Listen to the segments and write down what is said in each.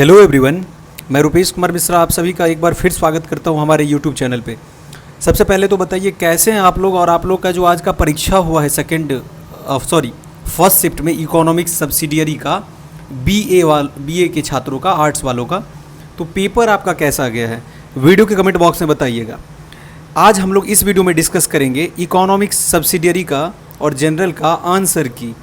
Hello everyone, मैं रुपेश कुमार मिश्रा आप सभी का एक बार फिर स्वागत करता हूं हमारे यूट्यूब चैनल पे। सबसे पहले तो बताइए कैसे हैं आप लोग, और आप लोग का जो आज का परीक्षा हुआ है फर्स्ट शिफ्ट में इकोनॉमिक्स सब्सिडियरी का बीए के छात्रों का, आर्ट्स वालों का, तो पेपर आपका कैसा गया है वीडियो के कमेंट बॉक्स में बताइएगा। आज हम लोग इस वीडियो में डिस्कस करेंगे इकोनॉमिक्स सब्सिडियरी का और जनरल का आंसर की।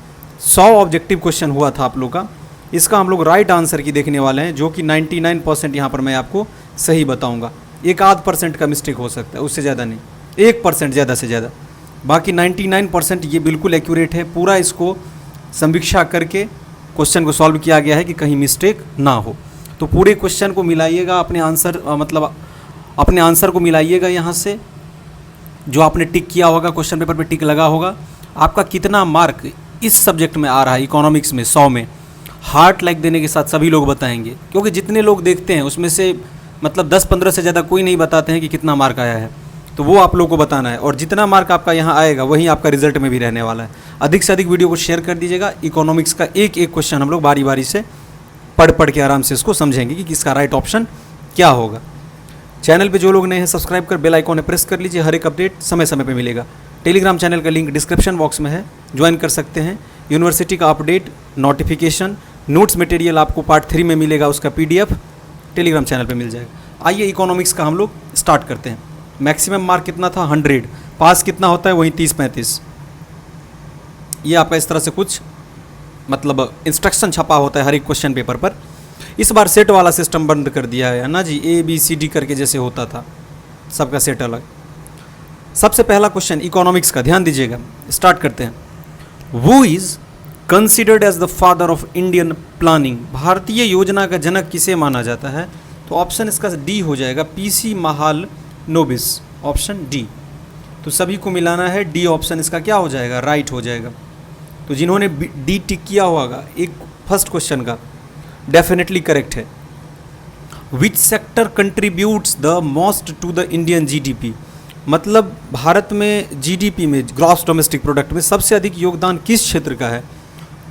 100 ऑब्जेक्टिव क्वेश्चन हुआ था आप लोग का, इसका हम लोग राइट आंसर की देखने वाले हैं, जो कि 99% यहाँ पर मैं आपको सही बताऊंगा। 1-8% का मिस्टेक हो सकता है, उससे ज़्यादा नहीं, 1% ज़्यादा से ज़्यादा, बाकी 99% ये बिल्कुल एक्यूरेट है। पूरा इसको समीक्षा करके क्वेश्चन को सॉल्व किया गया है कि कहीं मिस्टेक ना हो। तो पूरे क्वेश्चन को मिलाइएगा, अपने आंसर को मिलाइएगा यहाँ से, जो आपने टिक किया होगा, क्वेश्चन पेपर पे टिक लगा होगा। आपका कितना मार्क इस सब्जेक्ट में आ रहा है इकोनॉमिक्स में 100 में, हार्ट लाइक देने के साथ सभी लोग बताएंगे, क्योंकि जितने लोग देखते हैं उसमें से 10-15 से ज़्यादा कोई नहीं बताते हैं कि कितना मार्क आया है, तो वो आप लोगों को बताना है। और जितना मार्क आपका यहाँ आएगा वही आपका रिजल्ट में भी रहने वाला है। अधिक से अधिक वीडियो को शेयर कर दीजिएगा। इकोनॉमिक्स का एक एक क्वेश्चन हम लोग बारी बारी से पढ़ के आराम से इसको समझेंगे कि किसका राइट ऑप्शन क्या होगा। चैनल पे जो लोग नए हैं सब्सक्राइब कर बेल आइकॉन प्रेस कर लीजिए, हर एक अपडेट समय समय पे मिलेगा। टेलीग्राम चैनल का लिंक डिस्क्रिप्शन बॉक्स में है, ज्वाइन कर सकते हैं। यूनिवर्सिटी का अपडेट, नोटिफिकेशन, नोट्स मटेरियल आपको पार्ट 3 में मिलेगा, उसका PDF टेलीग्राम चैनल पे मिल जाएगा। आइए इकोनॉमिक्स का हम लोग स्टार्ट करते हैं। मैक्सिमम मार्क कितना था 100, पास कितना होता है वही 30-35। ये आपका इस तरह से कुछ इंस्ट्रक्शन छपा होता है हर एक क्वेश्चन पेपर पर। इस बार सेट वाला सिस्टम बंद कर दिया है ना जी, ABCD करके जैसे होता था, सबका सेट अलग। सबसे पहला क्वेश्चन इकोनॉमिक्स का, ध्यान दीजिएगा, स्टार्ट करते हैं। Who is considered as the father of Indian planning? भारतीय योजना का जनक किसे माना जाता है? तो ऑप्शन इसका D हो जाएगा, PC महालनोबिस, ऑप्शन D। तो सभी को मिलाना है, D ऑप्शन इसका क्या हो जाएगा, राइट हो जाएगा। तो जिन्होंने D टिक किया होगा एक फर्स्ट क्वेश्चन का, डेफिनेटली करेक्ट है। Which sector contributes the most to the Indian GDP? मतलब भारत में GDP में, ग्रॉस डोमेस्टिक प्रोडक्ट में सबसे अधिक योगदान किस क्षेत्र का है?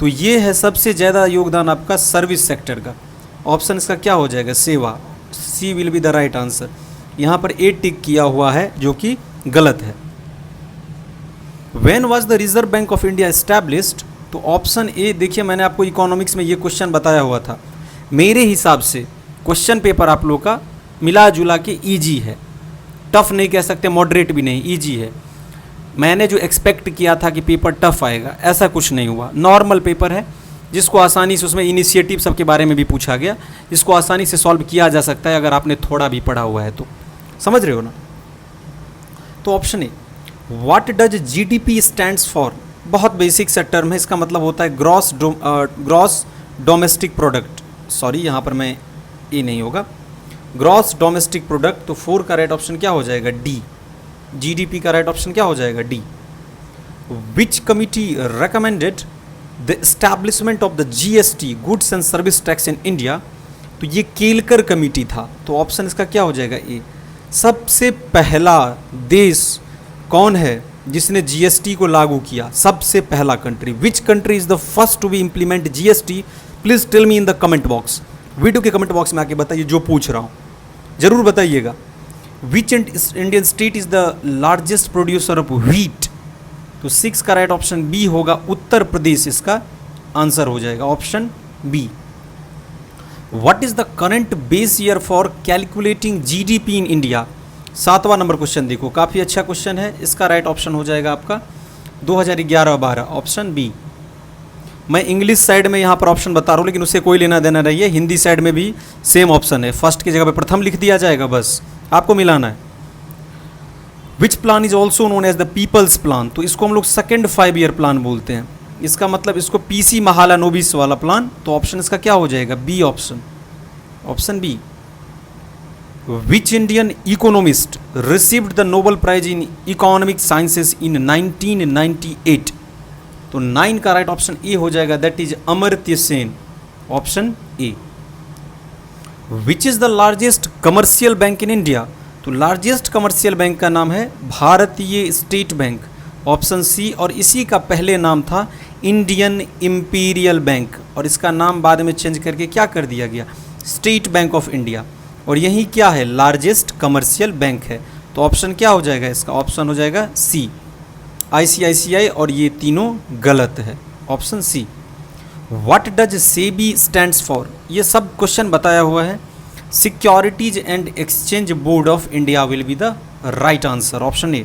तो ये है सबसे ज़्यादा योगदान आपका सर्विस सेक्टर का। ऑप्शन इसका क्या हो जाएगा, सेवा, C will be the right answer. यहाँ पर A टिक किया हुआ है जो कि गलत है। When was the Reserve Bank of India established? तो ऑप्शन A, देखिए मैंने आपको इकोनॉमिक्स में ये क्वेश्चन बताया हुआ था। मेरे हिसाब से क्वेश्चन पेपर आप लोग का मिला जुला के ईजी है, टफ नहीं कह सकते, मॉडरेट भी नहीं, ईजी है। मैंने जो एक्सपेक्ट किया था कि पेपर टफ आएगा, ऐसा कुछ नहीं हुआ। नॉर्मल पेपर है जिसको आसानी से, उसमें इनिशिएटिव सबके बारे में भी पूछा गया, इसको आसानी से सॉल्व किया जा सकता है अगर आपने थोड़ा भी पढ़ा हुआ है तो। समझ रहे हो ना? तो option A, what does GDP stands for? बहुत बेसिक सा टर्म है, इसका मतलब होता है ग्रॉस डोमेस्टिक प्रोडक्ट। सॉरी, यहाँ पर मैं ए नहीं होगा, ग्रॉस डोमेस्टिक प्रोडक्ट। तो 4 का राइट ऑप्शन क्या हो जाएगा, D। GDP का राइट ऑप्शन क्या हो जाएगा, D। Which committee recommended the establishment of the GST, goods and service tax in India? तो ये केलकर कमिटी था, तो ऑप्शन इसका क्या हो जाएगा, A। सबसे पहला देश कौन है जिसने GST को लागू किया? सबसे पहला country. Which country is the first to be implement GST? Please tell me in the comment box. Video के कमेंट बॉक्स में आके बताइए, जो पूछ रहा हूँ जरूर बताइएगा। Which Indian state is the largest producer of wheat? तो 6 का राइट ऑप्शन B होगा, उत्तर प्रदेश इसका आंसर हो जाएगा, option B। What is the current base year for calculating GDP in India? 7वां नंबर क्वेश्चन देखो, काफ़ी अच्छा क्वेश्चन है। इसका राइट ऑप्शन हो जाएगा आपका 2011-12, ऑप्शन B। मैं इंग्लिश साइड में यहाँ पर ऑप्शन बता रहा हूँ, लेकिन उससे कोई लेना देना नहीं है। हिंदी साइड में भी सेम ऑप्शन है, फर्स्ट की जगह पे प्रथम लिख दिया जाएगा, बस आपको मिलाना है। Which plan is also known as the people's plan? तो इसको हम लोग सेकेंड 5 ईयर प्लान बोलते हैं। इसका मतलब इसको PC महालनोबिस वाला प्लान। तो ऑप्शन इसका क्या हो जाएगा, B option, option B। Which Indian economist received the Nobel prize in economic sciences in 1998? तो 9 का राइट ऑप्शन A हो जाएगा, that is Amartya Sen, option A। Which is the largest commercial bank in India? तो largest commercial bank का नाम है भारतीय state bank, option C। और इसी का पहले नाम था इंडियन इंपीरियल बैंक, और इसका नाम बाद में चेंज करके क्या कर दिया गया, स्टेट बैंक ऑफ इंडिया, और यही क्या है, लार्जेस्ट कमर्शियल बैंक है। तो ऑप्शन क्या हो जाएगा इसका, ऑप्शन हो जाएगा सी, ICICI, और ये तीनों गलत है, option C. What does SEBI stands for, ये सब क्वेश्चन बताया हुआ है। Securities and exchange board of India will be the right answer, option A.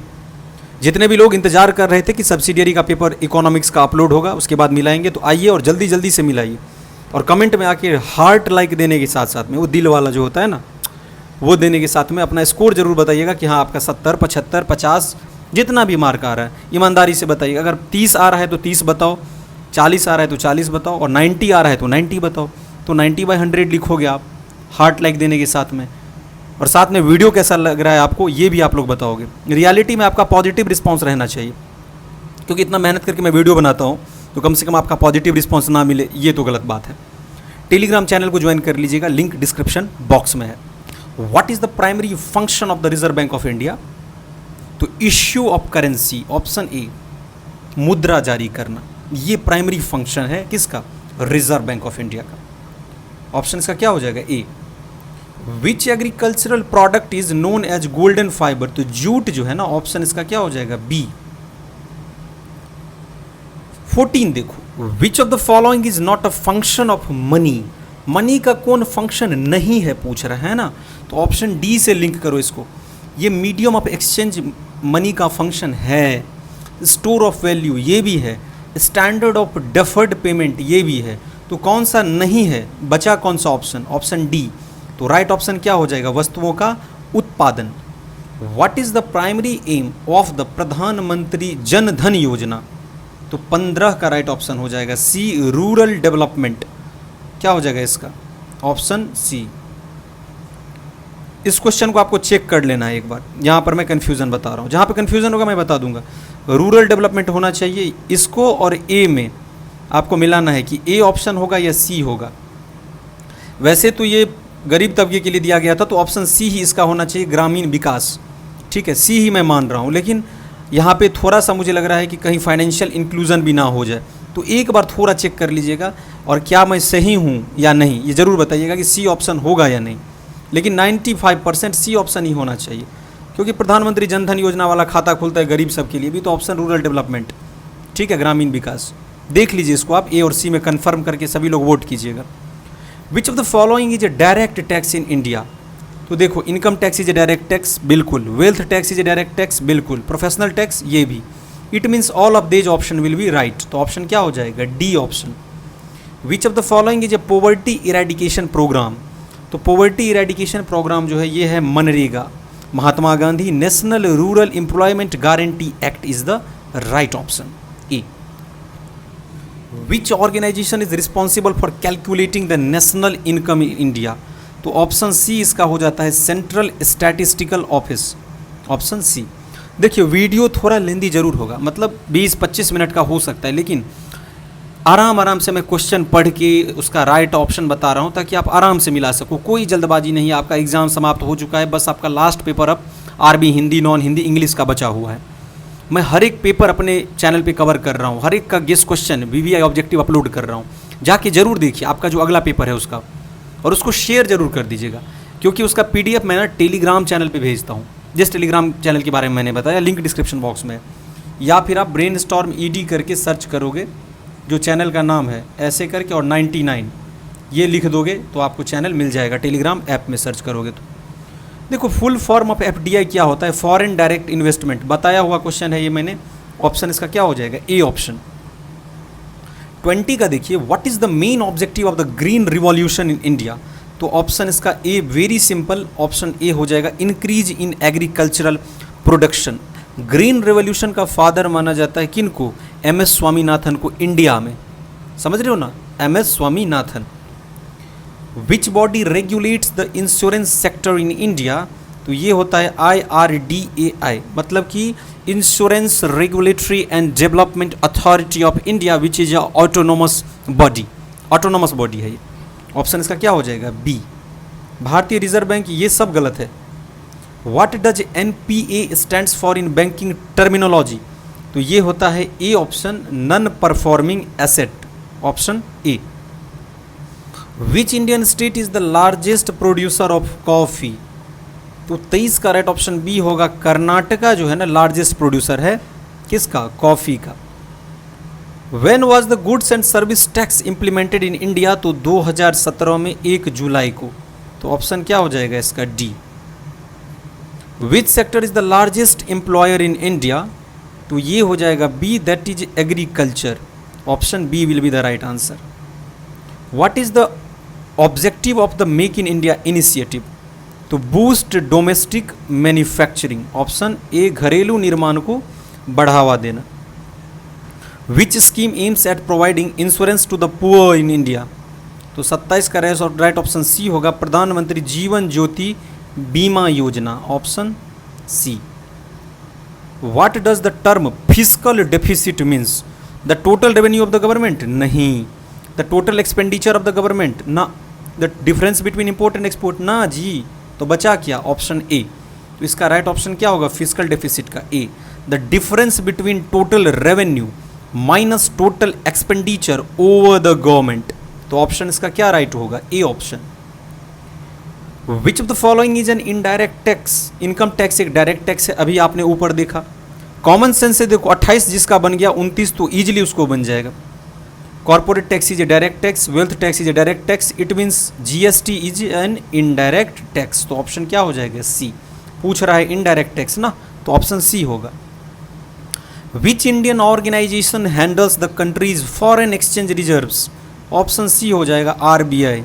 जितने भी लोग इंतजार कर रहे थे कि सब्सिडियरी का पेपर इकोनॉमिक्स का अपलोड होगा उसके बाद मिलाएंगे, तो आइए और जल्दी जल्दी से मिलाइए, और कमेंट में आके हार्ट लाइक देने के साथ साथ में वो दिल वाला जो होता है ना, वो देने के साथ में अपना स्कोर जरूर बताइएगा कि हाँ आपका 70, 75, 50 जितना भी मार्क आ रहा है ईमानदारी से बताइए। अगर 30 आ रहा है तो 30 बताओ, 40 आ रहा है तो 40 बताओ, और 90 आ रहा है तो 90 बताओ। तो 90/100 लिखोगे आप हार्ट लाइक देने के साथ में, और साथ में वीडियो कैसा लग रहा है आपको ये भी आप लोग बताओगे। रियलिटी में आपका पॉजिटिव रिस्पॉन्स रहना चाहिए, क्योंकि इतना मेहनत करके मैं वीडियो बनाता हूँ तो कम से कम आपका पॉजिटिव रिस्पॉन्स ना मिले ये तो गलत बात है। टेलीग्राम चैनल को ज्वाइन कर लीजिएगा, लिंक डिस्क्रिप्शन बॉक्स में है। What is the primary function of the Reserve Bank of India, तो issue of currency, option A, मुद्रा जारी करना, ये प्राइमरी फंक्शन है किसका, रिजर्व बैंक ऑफ इंडिया का। ऑप्शन इसका क्या हो जाएगा, A. Which agricultural product is known as golden fibre, तो जूट जो है ना, ऑप्शन इसका क्या हो जाएगा, बी। 14 देखो, विच of the following is not a function of money, money का कौन फंक्शन नहीं है पूछ रहा है ना, तो ऑप्शन डी से लिंक करो इसको। ये मीडियम ऑफ एक्सचेंज मनी का फंक्शन है, स्टोर ऑफ वैल्यू ये भी है, स्टैंडर्ड ऑफ डेफर्ड पेमेंट ये भी है, तो कौन सा नहीं है, बचा कौन सा ऑप्शन, ऑप्शन डी। तो राइट ऑप्शन क्या हो जाएगा, वस्तुओं का उत्पादन। What is the primary aim of the प्रधानमंत्री जन धन योजना, तो 15 का राइट ऑप्शन हो जाएगा सी, रूरल डेवलपमेंट। क्या हो जाएगा इसका, ऑप्शन सी। इस क्वेश्चन को आपको चेक कर लेना है एक बार, यहाँ पर मैं कन्फ्यूज़न बता रहा हूँ, जहाँ पे कन्फ्यूज़न होगा मैं बता दूंगा। रूरल डेवलपमेंट होना चाहिए इसको, और ए में आपको मिलाना है कि ए ऑप्शन होगा या सी होगा। वैसे तो ये गरीब तबके के लिए दिया गया था, तो ऑप्शन सी ही इसका होना चाहिए, ग्रामीण विकास। ठीक है, सी ही मैं मान रहा हूँ, लेकिन यहाँ पे थोड़ा सा मुझे लग रहा है कि कहीं फाइनेंशियल इंक्लूजन भी ना हो जाए, तो एक बार थोड़ा चेक कर लीजिएगा, और क्या मैं सही हूँ या नहीं ये ज़रूर बताइएगा कि सी ऑप्शन होगा या नहीं। लेकिन 95% सी ऑप्शन ही होना चाहिए, क्योंकि प्रधानमंत्री जन धन योजना वाला खाता खुलता है गरीब सब के लिए भी, तो ऑप्शन रूरल डेवलपमेंट, ठीक है, ग्रामीण विकास। देख लीजिए इसको आप, ए और सी में कन्फर्म करके सभी लोग वोट कीजिएगा। Which of the following is a direct tax in India, तो देखो income tax is a direct tax, बिल्कुल। Wealth tax is a direct tax, बिल्कुल। प्रोफेशनल टैक्स ये भी। It means all of this option will be right, तो option क्या हो जाएगा, D option. Which of the following is a poverty eradication programme, तो poverty eradication programme जो है ये है मनरेगा, Mahatma Gandhi national Rural Employment Guarantee Act is the right option, A. Which organisation is responsible for calculating the national income in India, तो option C इसका हो जाता है Central Statistical Office, option C. देखिए वीडियो थोड़ा लेंदी जरूर होगा, मतलब 20-25 मिनट का हो सकता है, लेकिन आराम से मैं क्वेश्चन पढ़ के उसका राइट ऑप्शन बता रहा हूँ ताकि आप आराम से मिला सको, कोई जल्दबाजी नहीं है। आपका एग्जाम समाप्त हो चुका है, बस आपका लास्ट पेपर अब RB Hindi, non Hindi, English का बचा हुआ है। मैं हर एक पेपर अपने चैनल पे कवर कर रहा हूँ, हर एक का guest question VVI objective upload कर रहा हूँ, जाके जरूर देखिए आपका जो अगला पेपर है उसका, और उसको शेयर जरूर कर दीजिएगा, क्योंकि उसका PDF मैं ना टेलीग्राम चैनल पे भेजता हूँ। जिस टेलीग्राम चैनल के बारे में मैंने बताया, लिंक डिस्क्रिप्शन बॉक्स में है, या फिर आप ब्रेनस्टॉर्म ED करके सर्च करोगे, जो चैनल का नाम है ऐसे करके, और 99 ये लिख दोगे तो आपको चैनल मिल जाएगा, टेलीग्राम ऐप में सर्च करोगे तो। देखो फुल फॉर्म ऑफ FDI क्या होता है, फॉरेन डायरेक्ट इन्वेस्टमेंट, बताया हुआ क्वेश्चन है ये मैंने, ऑप्शन इसका क्या हो जाएगा, ए ऑप्शन। 20 का देखिए, what is the main objective of the green revolution in India, तो ऑप्शन इसका ए, वेरी सिंपल, ऑप्शन ए हो जाएगा, increase in agricultural production. Green revolution का फादर माना जाता है किनको, MS स्वामीनाथन को, इंडिया में, समझ रहे हो ना, MS Swaminathan. Which body regulates the insurance sector in India, तो ये होता है IRDAI, मतलब कि insurance regulatory and development authority of India, which is autonomous body, autonomous body है ये। ऑप्शन इसका क्या हो जाएगा, बी। भारतीय रिजर्व बैंक, ये सब गलत है। What does NPA stands for in banking terminology, तो ये होता है A option, non performing asset, option A. Which Indian state is the largest producer of coffee? तो 23 का राइट ऑप्शन बी होगा, कर्नाटका जो है ना लार्जेस्ट प्रोड्यूसर है किसका? कॉफी का। When was the goods and service tax implemented in India? तो 2017 में 1 जुलाई को। तो ऑप्शन क्या हो जाएगा इसका? D. Which sector is the largest employer in India? तो ये हो जाएगा B, that is agriculture. Option B will be the right answer. What is the objective of the Make in India initiative? तो boost domestic manufacturing. Option A, घरेलू निर्माण को बढ़ावा देना। Which scheme aims at providing insurance to the poor in India? तो 27 का right option C होगा, प्रधानमंत्री जीवन Jyoti Bima Yojana. Option C. What does the term fiscal deficit means? The total revenue of the government? नहीं। The total expenditure of the government? ना। The difference between import and export? ना जी। तो बचा क्या? Option A. तो इसका राइट ऑप्शन क्या होगा फिस्कल डेफिसिट का? A. The difference between total revenue minus total expenditure over the government. तो ऑप्शन इसका क्या राइट होगा? A option. Which of the following is an indirect tax? Income tax एक डायरेक्ट टैक्स है, अभी आपने ऊपर देखा। कॉमन सेंस से देखो, 28 जिसका बन गया 29 तो इजीली उसको बन जाएगा। Corporate tax is a direct tax, wealth tax is a direct tax, it means GST is an indirect tax. तो ऑप्शन क्या हो जाएगा? सी। पूछ रहा है इनडायरेक्ट टैक्स ना, तो ऑप्शन सी होगा। Which Indian organisation handles the countries foreign exchange reserves? Option C हो जाएगा, आरबीआई।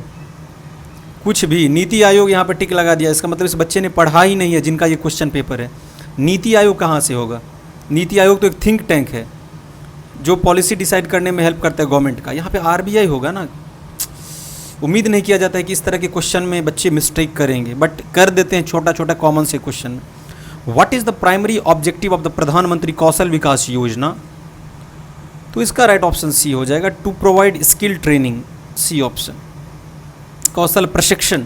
कुछ भी, नीति आयोग यहाँ पर टिक लगा दिया, इसका मतलब इस बच्चे ने पढ़ा ही नहीं है जिनका ये क्वेश्चन पेपर है। नीति आयोग कहाँ से होगा? नीति आयोग तो एक थिंक टैंक है जो पॉलिसी डिसाइड करने में हेल्प करता है गवर्नमेंट का। यहाँ पे आरबीआई होगा ना। उम्मीद नहीं किया जाता है कि इस तरह के क्वेश्चन में बच्चे मिस्टेक करेंगे, बट कर देते हैं छोटा छोटा कॉमन से क्वेश्चन में। What is the primary objective of the प्रधानमंत्री कौशल विकास योजना? तो इसका राइट ऑप्शन सी हो जाएगा, to provide skill training. C option, कौशल प्रशिक्षण।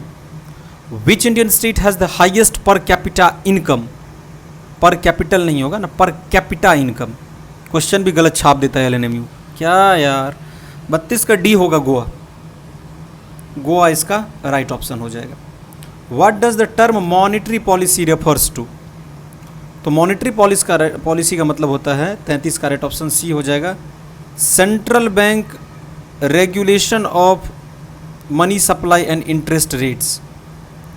Which Indian state has the highest per capita income? Per capital नहीं होगा ना, पर कैपिटा इनकम। क्वेश्चन भी गलत छाप देता है एलएनएमयू। क्या यार, 32 का डी होगा, गोवा। गोवा इसका राइट ऑप्शन हो जाएगा। What does the term monetary policy refers to? तो मॉनेटरी पॉलिसी का मतलब होता है, 33 का राइट ऑप्शन सी हो जाएगा, central bank regulation of money supply and interest rates.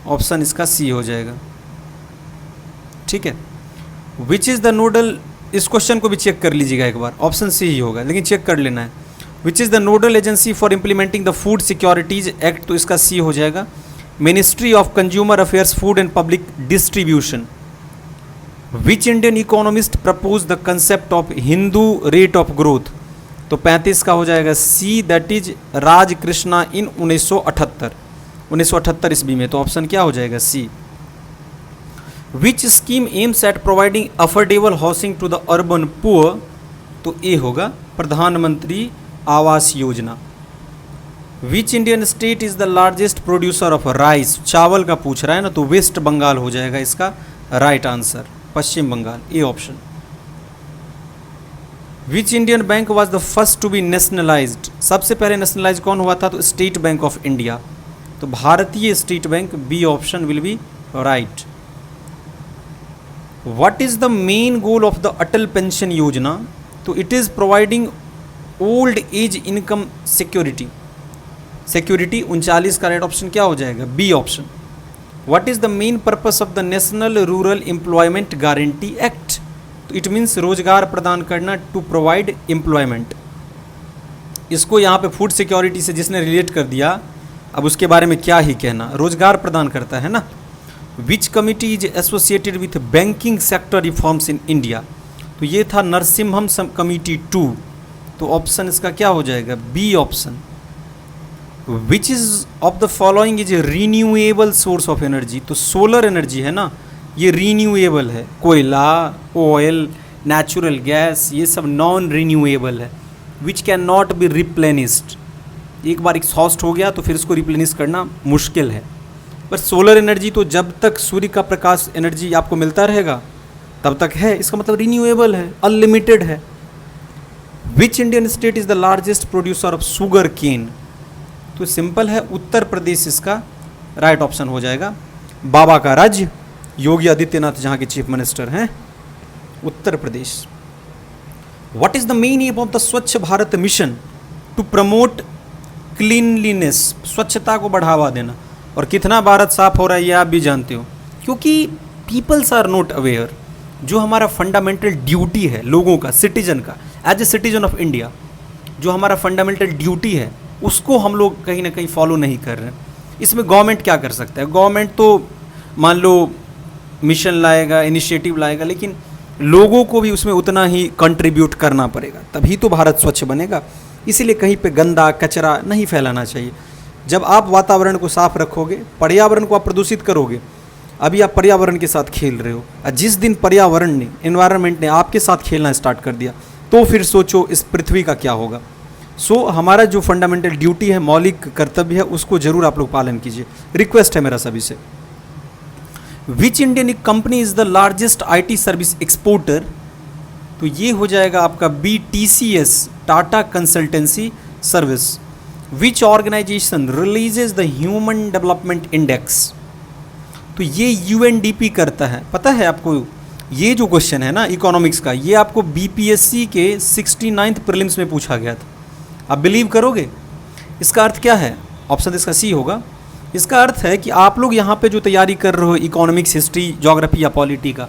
Option इसका सी हो जाएगा। ठीक है। विच इज़ द नोडल, इस क्वेश्चन को भी चेक कर लीजिएगा एक बार, ऑप्शन सी ही होगा, लेकिन चेक कर लेना है। Which is the nodal agency for implementing the food securities act? तो इसका सी हो जाएगा, ministry of consumer affairs, food and public distribution. Which Indian economist propose the concept of Hindu rate of growth? तो 35 का हो जाएगा C, that is Raj Krishna in 1978 ईस्वी में। तो ऑप्शन क्या हो जाएगा? C. Which scheme aims at providing affordable housing to the urban poor? तो ए होगा, प्रधानमंत्री Awas Yojana. Which Indian state is the largest producer of rice? चावल का पूछ रहा है ना, तो वेस्ट बंगाल हो जाएगा इसका right answer, Paschim Bengal. A option. Which Indian bank was the first to be nationalised? सबसे पहले नेशनलाइज कौन हुआ था? तो स्टेट बैंक ऑफ इंडिया। तो Bharatiya state bank. B option will be right. What is the main goal of the Atal pension Yojana? तो it is providing old age income security. 39 का right option क्या हो जाएगा? B option. What is the main purpose of the National Rural Employment Guarantee Act? तो it means रोजगार प्रदान करना, to provide employment. इसको यहाँ पे फूड सिक्योरिटी से जिसने रिलेट कर दिया, अब उसके बारे में क्या ही कहना, रोजगार प्रदान करता है ना। विच committee is associated with banking sector reforms in India? तो ये था नरसिम्हम कमिटी 2। तो ऑप्शन इसका क्या हो जाएगा? B option. Which is of the following is renewable source of energy? तो सोलर एनर्जी है ना, ये रीन्यूएबल है। कोयला, ऑयल, नेचुरल गैस, ये सब नॉन रीन्यूएबल है, विच कैन नॉट बी रिप्लेनिस्ड। एक बार एग्जॉस्ट हो गया तो फिर इसको रिप्लेनिश करना मुश्किल है। पर सोलर एनर्जी तो जब तक सूर्य का प्रकाश एनर्जी आपको मिलता रहेगा तब तक है, इसका मतलब रीन्यूएबल है, अनलिमिटेड है। Which Indian state is the largest producer of sugar cane? तो सिंपल है, उत्तर प्रदेश इसका राइट ऑप्शन हो जाएगा। बाबा का राज्य, योगी आदित्यनाथ जहाँ के चीफ मिनिस्टर हैं, Uttar Pradesh. What is the main aim of the Swachh Bharat mission? To promote cleanliness, स्वच्छता को बढ़ावा देना। और कितना भारत साफ हो रहा है ये आप भी जानते हो, क्योंकि पीपल्स आर नॉट अवेयर। जो हमारा फंडामेंटल ड्यूटी है लोगों का, सिटीजन का, as a citizen of India, जो हमारा फंडामेंटल ड्यूटी है उसको हम लोग कहीं ना कहीं फॉलो नहीं कर रहे हैं। इसमें गवर्नमेंट क्या कर सकता है? गवर्नमेंट तो मान लो मिशन लाएगा, इनिशिएटिव लाएगा, लेकिन लोगों को भी उसमें उतना ही कंट्रीब्यूट करना पड़ेगा, तभी तो भारत स्वच्छ बनेगा। इसीलिए कहीं पे गंदा कचरा नहीं फैलाना चाहिए। जब आप वातावरण को साफ रखोगे, पर्यावरण को आप प्रदूषित करोगे, अभी आप पर्यावरण के साथ खेल रहे हो, और जिस दिन पर्यावरण ने, एनवायरनमेंट ने आपके साथ खेलना स्टार्ट कर दिया, तो फिर सोचो इस पृथ्वी का क्या होगा। सो हमारा जो फंडामेंटल ड्यूटी है, मौलिक कर्तव्य है, उसको जरूर आप लोग पालन कीजिए। रिक्वेस्ट है मेरा सभी से। Which Indian company is the largest IT service exporter? तो ये हो जाएगा आपका BTCS, Tata Consultancy Service. Which organisation releases the human development index? तो ये UNDP करता है। पता है आपको, ये जो क्वेश्चन है ना इकोनॉमिक्स का, ये आपको BPSC के 69th प्रीलिम्स में पूछा गया था। आप बिलीव करोगे? इसका अर्थ क्या है? ऑप्शन इसका C होगा। इसका अर्थ है कि आप लोग यहाँ पे जो तैयारी कर रहे हो इकोनॉमिक्स, हिस्ट्री, ज्योग्राफी या पॉलिटी का,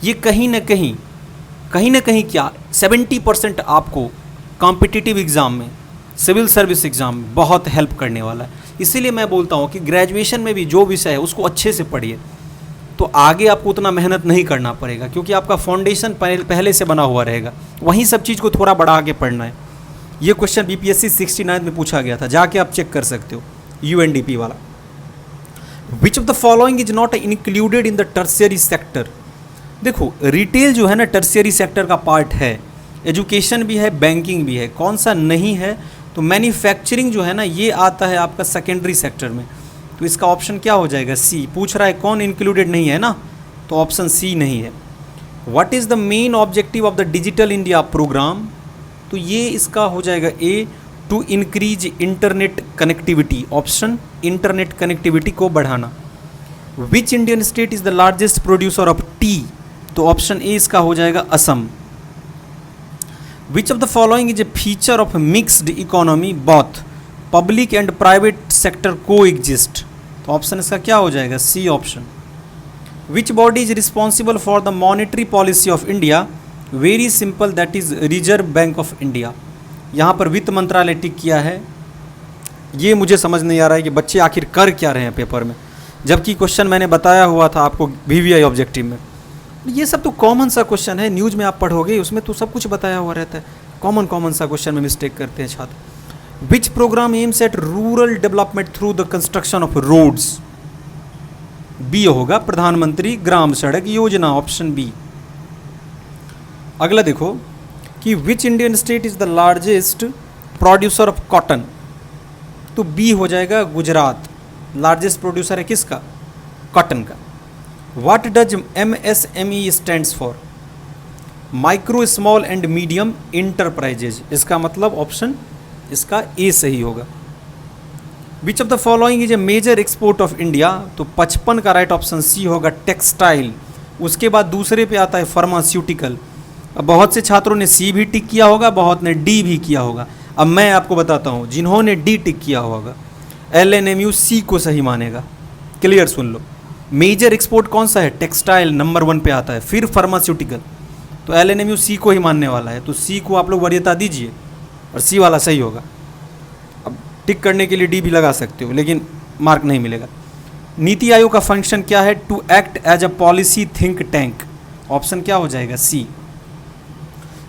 ये कहीं ना कहीं क्या 70% आपको कॉम्पिटिटिव एग्ज़ाम में, सिविल सर्विस एग्ज़ाम में बहुत हेल्प करने वाला है। इसीलिए मैं बोलता हूँ कि ग्रेजुएशन में भी जो विषय है उसको अच्छे से पढ़िए, तो आगे आपको उतना मेहनत नहीं करना पड़ेगा, क्योंकि आपका फाउंडेशन पहले से बना हुआ रहेगा। वहीं सब चीज़ को थोड़ा बढ़ा के पढ़ना है। ये क्वेश्चन BPSC 69 में पूछा गया था, जाके आप चेक कर सकते हो, UNDP वाला। विच of the following is not included in the tertiary sector? देखो, रिटेल जो है ना टर्शियरी सेक्टर का पार्ट है, एजुकेशन भी है, बैंकिंग भी है। कौन सा नहीं है? तो मैन्युफैक्चरिंग जो है ना, ये आता है आपका सेकेंडरी सेक्टर में। तो इसका ऑप्शन क्या हो जाएगा? C। पूछ रहा है कौन इंक्लूडेड नहीं है ना, तो ऑप्शन C नहीं है। What is the main objective of the Digital India programme? तो ये इसका हो जाएगा A, to increase internet connectivity. Option, internet connectivity को बढ़ाना। Which Indian state is the largest producer of tea? तो ऑप्शन ए इसका हो जाएगा Assam. Which of the following is a feature of mixed economy, both public and private sector coexist? तो option इसका क्या हो जाएगा? C option. Which body is responsible for the monetary policy of India? Very simple, that is reserve Bank of India. यहाँ पर वित्त मंत्रालय टिक किया है। ये मुझे समझ नहीं आ रहा है कि बच्चे आखिर कर क्या रहे हैं पेपर में, जबकि क्वेश्चन मैंने बताया हुआ था आपको VVI ऑब्जेक्टिव में। ये सब तो कॉमन सा क्वेश्चन है, न्यूज़ में आप पढ़ोगे उसमें तो सब कुछ बताया हुआ रहता है। कॉमन सा क्वेश्चन में मिस्टेक करते हैं छात्र। Which program aims at rural development through the construction of roads? B होगा, प्रधानमंत्री ग्राम सड़क योजना, ऑप्शन B। अगला देखो कि विच Indian state is the largest producer of cotton? तो B हो जाएगा गुजरात। लार्जेस्ट प्रोड्यूसर है किसका? कॉटन का। What does MSME stands for? Micro small and medium enterprises. इसका मतलब ऑप्शन इसका A सही होगा। Which of the following is a major export of India? तो 55 का राइट ऑप्शन C होगा, टेक्सटाइल। उसके बाद दूसरे पे आता है फार्मास्यूटिकल। अब बहुत से छात्रों ने C भी टिक किया होगा, बहुत ने D भी किया होगा। अब मैं आपको बताता हूँ, जिन्होंने D टिक किया होगा, LNMU C को सही मानेगा। क्लियर सुन लो, मेजर एक्सपोर्ट कौन सा है? टेक्सटाइल नंबर 1 पे आता है, फिर फार्मास्यूटिकल। तो LNMU C को ही मानने वाला है, तो C को आप लोग वरीयता दीजिए और C वाला सही होगा। अब टिक करने के लिए D भी लगा सकते हो, लेकिन मार्क नहीं मिलेगा। नीति आयोग का फंक्शन क्या है? To act as a policy think tank. Option क्या हो जाएगा? C।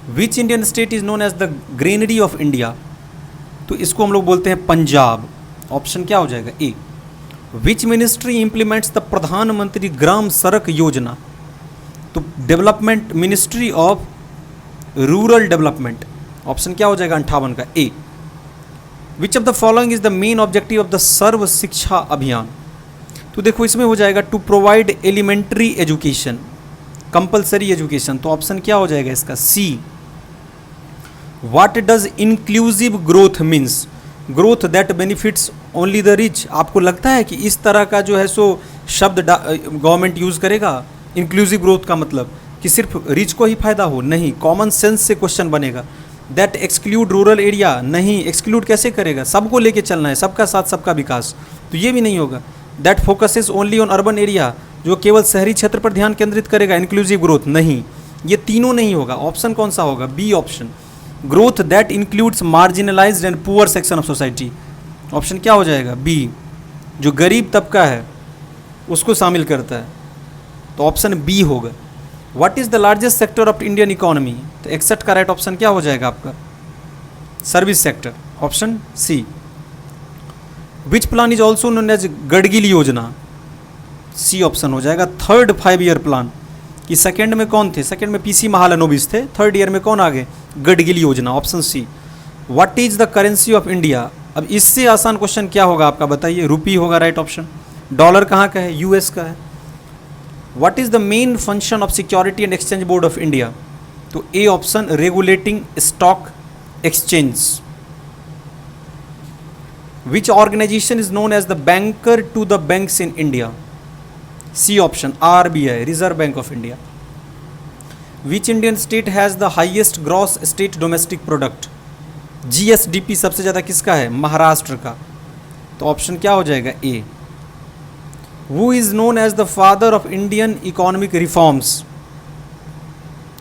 Which Indian state is known as the granary of India? तो इसको हम लोग बोलते हैं पंजाब। ऑप्शन क्या हो जाएगा? A। Which ministry implements the Pradhan Mantri Gram Sadak Yojana? तो development, ministry of rural development. Option क्या हो जाएगा? 58 का A। Which of the following is the main objective of the Sarva Shiksha Abhiyan? तो देखो इसमें हो जाएगा to provide elementary education, compulsory education. तो ऑप्शन क्या हो जाएगा इसका? C। What does inclusive growth means? Growth that benefits only the rich. आपको लगता है कि इस तरह का जो है सो शब्द गवर्नमेंट यूज़ करेगा इंक्लूसिव ग्रोथ का मतलब कि सिर्फ रिच को ही फायदा हो? नहीं, कॉमन सेंस से क्वेश्चन बनेगा। दैट एक्सक्लूड रूरल एरिया, नहीं, एक्सक्लूड कैसे करेगा? सबको लेके चलना है, सबका साथ सबका विकास, तो ये भी नहीं होगा। That focuses only on urban area, जो केवल शहरी क्षेत्र पर ध्यान केंद्रित करेगा, इंक्लूसिव ग्रोथ, नहीं, ये तीनों नहीं होगा। ऑप्शन कौन सा होगा? B option. Growth that includes marginalised and poor section of society, option क्या हो जाएगा? बी, जो गरीब तबका है उसको शामिल करता है, तो ऑप्शन बी होगा। What is the largest sector of Indian economy, तो 61 का राइट ऑप्शन क्या हो जाएगा आपका? Service sector, option C. Which plan is also known as Gadgil Yojana, C option हो जाएगा। थर्ड 5 ईयर प्लान कि सेकेंड में कौन थे? सेकेंड में पीसी महालनोबिस थे, थर्ड ईयर में कौन आ गए? Gadgil Yojana, option C. What is the currency of India, अब इससे आसान क्वेश्चन क्या होगा आपका बताइए? रुपी होगा राइट ऑप्शन। डॉलर कहाँ का है? यूएस का है। What is the main function of security and exchange board of India, तो A option, regulating stock exchange. Which organisation is known as the banker to the banks in India, C option, RBI, Reserve Bank of India. Which Indian state has the highest gross state domestic product, GSDP सबसे ज़्यादा किसका है? महाराष्ट्र का, तो option क्या हो जाएगा? A. Who is known as the father of Indian economic reforms,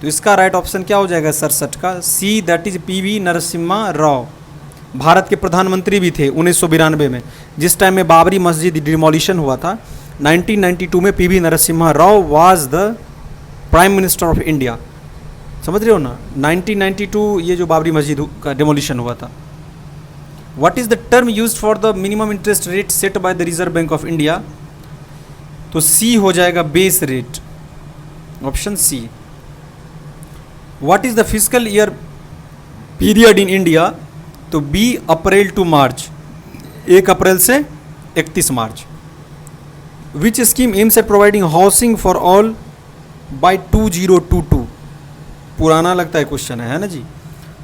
तो इसका राइट ऑप्शन क्या हो जाएगा? 67 का, C, that is PV Narasimha Rao. Bharat के प्रधानमंत्री भी थे 1992 में, जिस टाइम में बाबरी मस्जिद डिमोलिशन हुआ था। 1992 में PV Narasimha Rao was the prime minister of India, समझ रहे हो ना? 1992 ये जो बाबरी मस्जिद का डिमोलिशन हुआ था। What is the term used for the minimum interest rate set by the Reserve Bank of India, तो सी हो जाएगा, base rate, option C. What is the physical year period in India, तो B, April to March, 1 April से 31 March. Which scheme aims at providing housing for all by 2022, पुराना लगता है question है ना जी।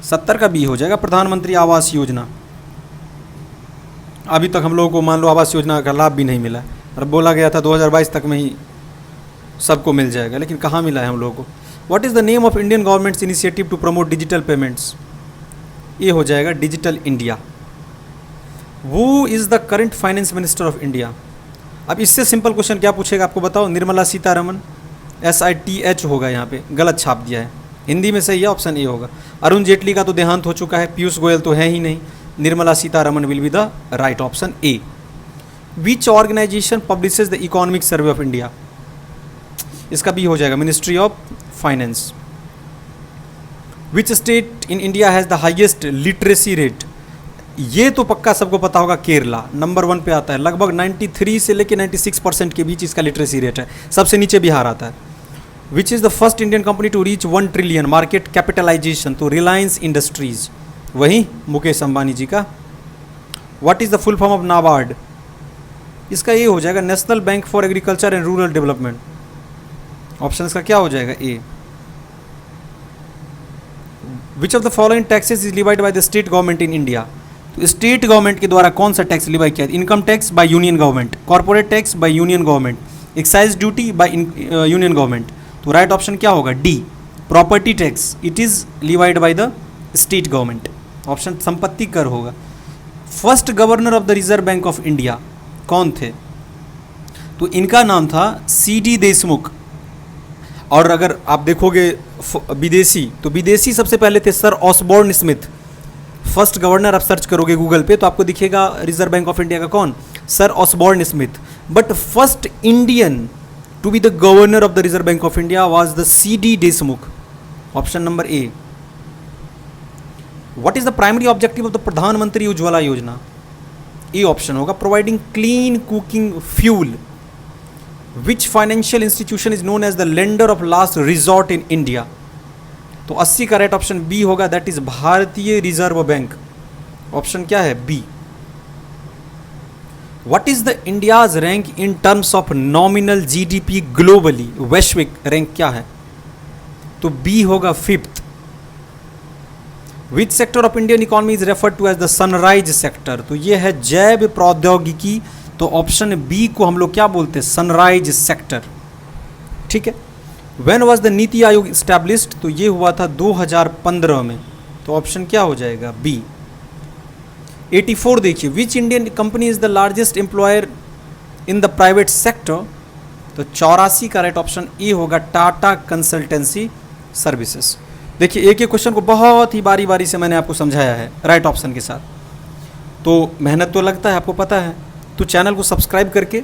70 का बी हो जाएगा, प्रधानमंत्री आवास योजना। अभी तक हम लोगों को मान लो आवास योजना का लाभ भी नहीं मिला, और बोला गया था 2022 तक में ही सबको मिल जाएगा, लेकिन कहाँ मिला है हम लोगों को। What is the name of Indian government's initiative to promote digital payments, ये हो जाएगा Digital India. Who is the current finance minister of India. अब इससे सिंपल क्वेश्चन क्या पूछेगा आपको बताओ? निर्मला सीतारमन, SITH होगा, यहाँ पे गलत छाप दिया है, हिंदी में सही है, ऑप्शन ए होगा। अरुण जेटली का तो देहांत हो चुका है, पीयूष गोयल तो है ही नहीं, Nirmala Sitharaman will be the right option, A. Which organisation publishes the economic survey of India, इसका भी हो जाएगा, ministry of finance. Which state in India has the highest literacy rate, ये तो पक्का सबको पता होगा, केरला नंबर 1 पे आता है, लगभग 93 से लेकर 96% के बीच इसका लिटरेसी रेट है, सबसे नीचे बिहार आता है। Which is the first Indian company to reach 1 trillion market capitalisation, तो रिलायंस इंडस्ट्रीज, वही मुकेश अंबानी जी का। What is the full form of NABARD, इसका ये हो जाएगा, national bank for agriculture and rural development, option इसका क्या हो जाएगा? A. Which of the following taxes is levied by the state government in India, तो स्टेट गवर्नमेंट के द्वारा कौन सा टैक्स लिवाई किया? Income tax by union government, corporate tax by union government, excise duty by union government, तो right option क्या होगा? D, property tax, it is levied by the state government, option संपत्ति कर होगा। First governor of the Reserve Bank of India कौन थे? तो इनका नाम था CD देशमुख, और अगर आप देखोगे विदेशी, तो विदेशी सबसे पहले थे sir Osborne Smith. First governor आप सर्च करोगे गूगल पे तो आपको दिखेगा रिजर्व बैंक ऑफ इंडिया का कौन? Sir Osborne Smith. But first Indian to be the governor of the Reserve Bank of India was the CD Deshmukh, option number A. What is the primary objective of the Pradhan Mantri Ujjwala Yojana, A option होगा, providing clean cooking fuel. Which financial institution is known as the lender of last resort in India, तो 80 का right option B होगा, that is Bharatiya Reserve Bank, option क्या है? B. What is the India's rank in terms of nominal GDP globally, वैश्विक rank क्या है? तो B होगा 5th। Which sector of Indian economy is referred to as the sunrise sector, तो ये है जैव प्रौद्योगिकी, तो ऑप्शन बी को हम लोग क्या बोलते हैं, सनराइज सेक्टर। ठीक है। When was the NITI Aayog established, तो ये हुआ था 2015 में, तो ऑप्शन क्या हो जाएगा, बी। 84 देखिए, विच Indian company is the largest employer in the private sector, तो 84 का राइट ऑप्शन ए होगा, टाटा कंसल्टेंसी सर्विसेज। देखिए एक एक क्वेश्चन को बहुत ही बारी बारी से मैंने आपको समझाया है राइट ऑप्शन के साथ, तो मेहनत तो लगता है, आपको पता है, तो चैनल को सब्सक्राइब करके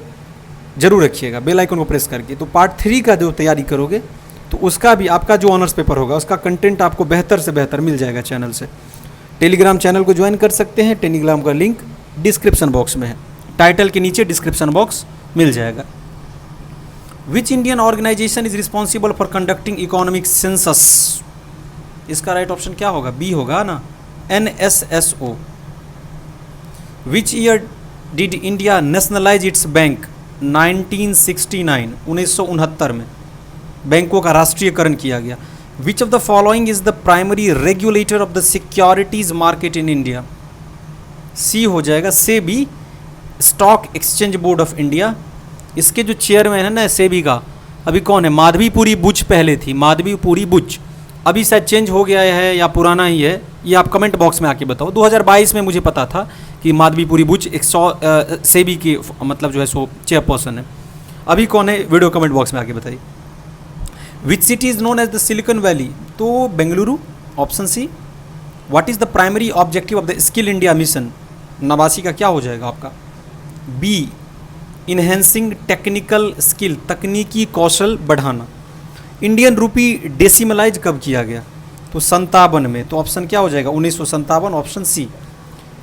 जरूर रखिएगा, बेल आइकन को प्रेस करके। तो पार्ट 3 का जो तैयारी करोगे तो उसका भी, आपका जो ऑनर्स पेपर होगा उसका कंटेंट आपको बेहतर से बेहतर मिल जाएगा चैनल से। टेलीग्राम चैनल को ज्वाइन कर सकते हैं, टेलीग्राम का लिंक डिस्क्रिप्शन बॉक्स में है, टाइटल के नीचे डिस्क्रिप्शन बॉक्स मिल जाएगा। Which Indian organisation is responsible for conducting economic census, इसका राइट ऑप्शन क्या होगा, बी होगा ना, NSSO। Which year did India nationalise its bank, 1969, 1969 में बैंकों का राष्ट्रीयकरण किया गया। Which of the following is the primary regulator of the securities market in India, C हो जाएगा, SEBI, stock exchange board of India. इसके जो चेयरमैन है ना सेबी का, अभी कौन है, माधवीपुरी बुच पहले थी, माधवीपुरी बुच, अभी शायद चेंज हो गया है या पुराना ही है, ये आप कमेंट बॉक्स में आके बताओ। 2022 में मुझे पता था कि माधवीपुरी बुच सेबी की मतलब जो है सो चेयरपर्सन है, अभी कौन है वीडियो कमेंट बॉक्स में आके बताइए। Which city is known as the Silicon Valley, तो Bengaluru, option C. What is the primary objective of the Skill India Mission, 89 का क्या हो जाएगा आपका, बी, इन्हेंसिंग टेक्निकल स्किल, तकनीकी कौशल बढ़ाना। इंडियन रूपी डेसिमलाइज कब किया गया, तो 57 में, तो ऑप्शन क्या हो जाएगा, 1957, option C.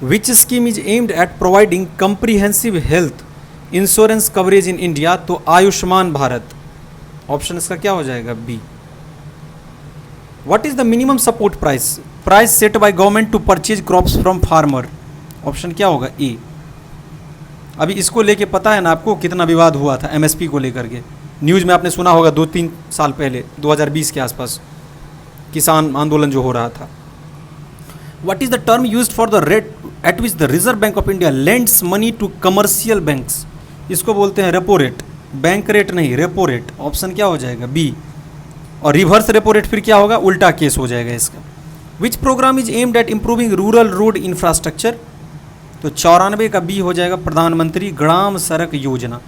Which scheme is aimed at providing comprehensive health insurance coverage in India, तो आयुष्मान भारत, ऑप्शन इसका क्या हो जाएगा, B. What is the minimum support price, price set by government to purchase crops from farmer, option क्या होगा, ए। अभी इसको लेके पता है ना आपको कितना विवाद हुआ था MSP को लेकर के, न्यूज़ में आपने सुना होगा 2-3 साल पहले, 2020 के आसपास किसान आंदोलन जो हो रहा था। What is the term used for the rate at which the Reserve Bank of India lends money to commercial banks, इसको बोलते हैं रेपो रेट, बैंक रेट नहीं, रेपो रेट, ऑप्शन क्या हो जाएगा, बी। और रिवर्स रेपो रेट फिर क्या होगा, उल्टा केस हो जाएगा इसका। विच programme is aimed eight improving rural road infrastructure, तो 94 का बी हो जाएगा, प्रधानमंत्री Gram Sadak Yojana.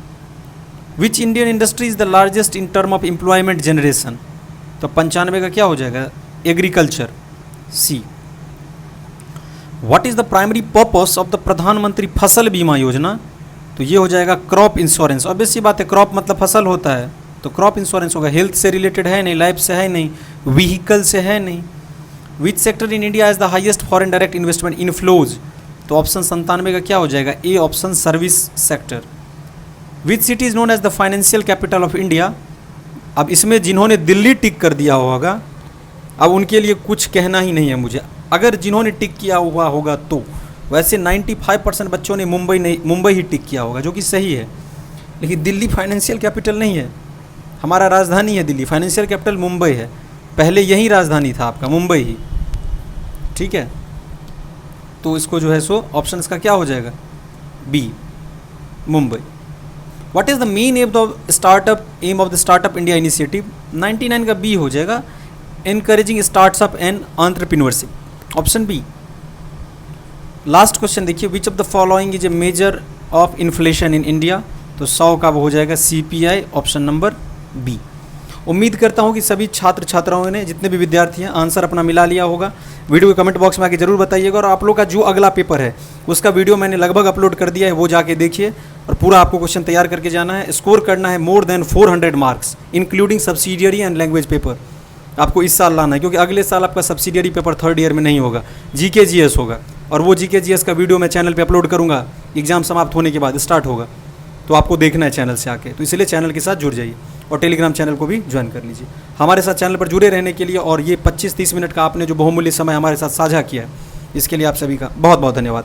Which Indian industry is the largest in term of employment generation, तो 95 का क्या हो जाएगा, agriculture, C. What is the primary purpose of the Pradhan Mantri Fasal बीमा योजना, तो ये हो जाएगा क्रॉप इंश्योरेंस। ऑब्वियस सी बात है, क्रॉप मतलब फसल होता है, तो क्रॉप इंश्योरेंस होगा। हेल्थ से रिलेटेड है नहीं, लाइफ से है नहीं, व्हीकल से है नहीं। Which sector in India is the highest foreign direct investment inflows, तो ऑप्शन 97 का क्या हो जाएगा, A, option service sector. Which city is known as the financial capital of India, अब इसमें जिन्होंने दिल्ली टिक कर दिया होगा, अब उनके लिए कुछ कहना ही नहीं है मुझे, अगर जिन्होंने टिक किया हुआ होगा तो। वैसे 95% बच्चों ने मुंबई ही टिक किया होगा, जो कि सही है, लेकिन दिल्ली फाइनेंशियल कैपिटल नहीं है, हमारा राजधानी है दिल्ली, फाइनेंशियल कैपिटल मुंबई है, पहले यही राजधानी था आपका, मुंबई ही, ठीक है। तो इसको जो है सो ऑप्शन इसका क्या हो जाएगा, B, Mumbai. What is the main aim of the Startup India initiative, 99 का बी हो जाएगा, encouraging startup and entrepreneurship, option B. Last question देखिए, which of the following is a measure of inflation in India, तो 100 का हो जाएगा CPI, option number B. उम्मीद करता हूँ कि सभी छात्र छात्राओं ने, जितने भी विद्यार्थी हैं, आंसर अपना मिला लिया होगा। वीडियो के कमेंट बॉक्स में आके जरूर बताइएगा, और आप लोग का जो अगला पेपर है उसका वीडियो मैंने लगभग अपलोड कर दिया है, वो जाके देखिए, और पूरा आपको क्वेश्चन तैयार करके जाना है। स्कोर करना है more than 400 marks including subsidiary and language paper, आपको इस साल लाना है, क्योंकि अगले साल आपका सब्सिडियरी पेपर 3rd ईयर में नहीं होगा, GK GS होगा, और वो GK GS का वीडियो मैं चैनल पे अपलोड करूँगा, एग्जाम समाप्त होने के बाद स्टार्ट होगा, तो आपको देखना है चैनल से आके, तो इसलिए चैनल के साथ जुड़ जाइए, और टेलीग्राम चैनल को भी ज्वाइन कर लीजिए। हमारे साथ चैनल पर जुड़े रहने के लिए, और ये 25-30 मिनट का आपने जो बहुमूल्य समय हमारे साथ साझा किया है, इसके लिए आप सभी का बहुत बहुत धन्यवाद।